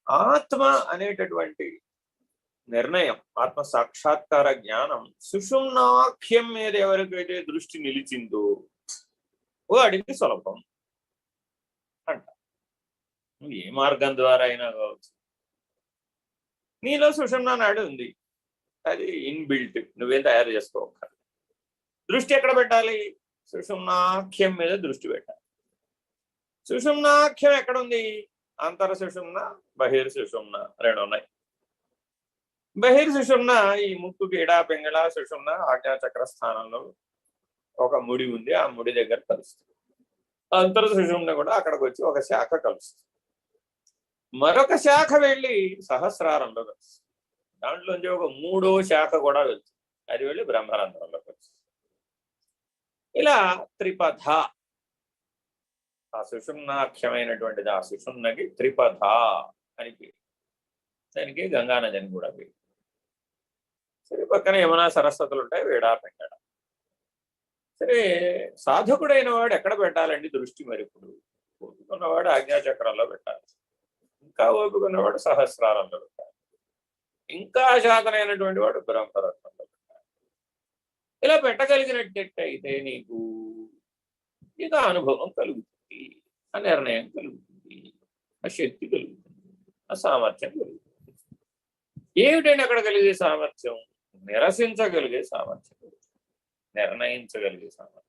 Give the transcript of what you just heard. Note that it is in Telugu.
ఆత్మ అనేటటువంటి నిర్ణయం, ఆత్మ సాక్షాత్కార జ్ఞానం సుషుమ్నాఖ్యం మీద ఎవరికైతే దృష్టి నిలిచిందో వాడికి సులభం అంట. నువ్వు ఏ మార్గం ద్వారా అయినా కావచ్చు. నీలో సుషుమ్నా నాడి ఉంది, అది ఇన్బిల్ట్, నువ్వేం తయారు చేసుకోవాలి. దృష్టి ఎక్కడ పెట్టాలి? సుషుమ్నాఖ్యం మీద దృష్టి పెట్టాలి. సుషుమ్నాఖ్యం ఎక్కడుంది? అంతర సుషుమ్న, బహిర్ సుషుమ్న రెండు ఉన్నాయి. బహిర్ సుషుమ్న ఈ ముక్కు, గీడ, పింగళ సుషుమ్న ఆజ్ఞాచక్ర స్థానంలో ఒక ముడి ఉంది, ఆ ముడి దగ్గర కలుస్తుంది. అంతర సుషుమ్న కూడా అక్కడికి వచ్చి ఒక శాఖ కలుస్తుంది. మరొక శాఖ వెళ్ళి సహస్రారంలో కలుస్తుంది. దాంట్లోంచి ఒక మూడో శాఖ కూడా వెళ్తుంది, అది వెళ్ళి బ్రహ్మరంధ్రంలోకి వస్తుంది. ఇలా త్రిపథ, ఆ సుషుమ్నాఖ్యమైనటువంటిది, ఆ సుషుమ్నకి త్రిపథ అని పేరు. దానికి గంగానది అని కూడా పేరు. సరే, పక్కన యమునా సరస్వతులు ఉంటాయి, వేడా పింగళ. సరే, సాధకుడైన వాడు ఎక్కడ పెట్టాలండి దృష్టి? మరి ఇప్పుడు ఓపుకున్నవాడు ఆజ్ఞాచక్రంలో పెట్టాలి, ఇంకా ఓపుకున్నవాడు సహస్రారంలో పెట్టాలి, ఇంకా శాతనైనటువంటి వాడు బ్రహ్మరత్నంలో పెట్టాలి. ఇలా పెట్టగలిగినట్టయితే నీకు ఇక అనుభవం కలుగుతుంది, ఆ నిర్ణయం కలుగుతుంది, ఆ శక్తి కలుగుతుంది, ఆ సామర్థ్యం కలుగుతుంది. ఏమిటండి అక్కడ కలిగే సామర్థ్యం? నిరసించగలిగే సామర్థ్యం, నిర్ణయించగలిగే సామర్థ్యం.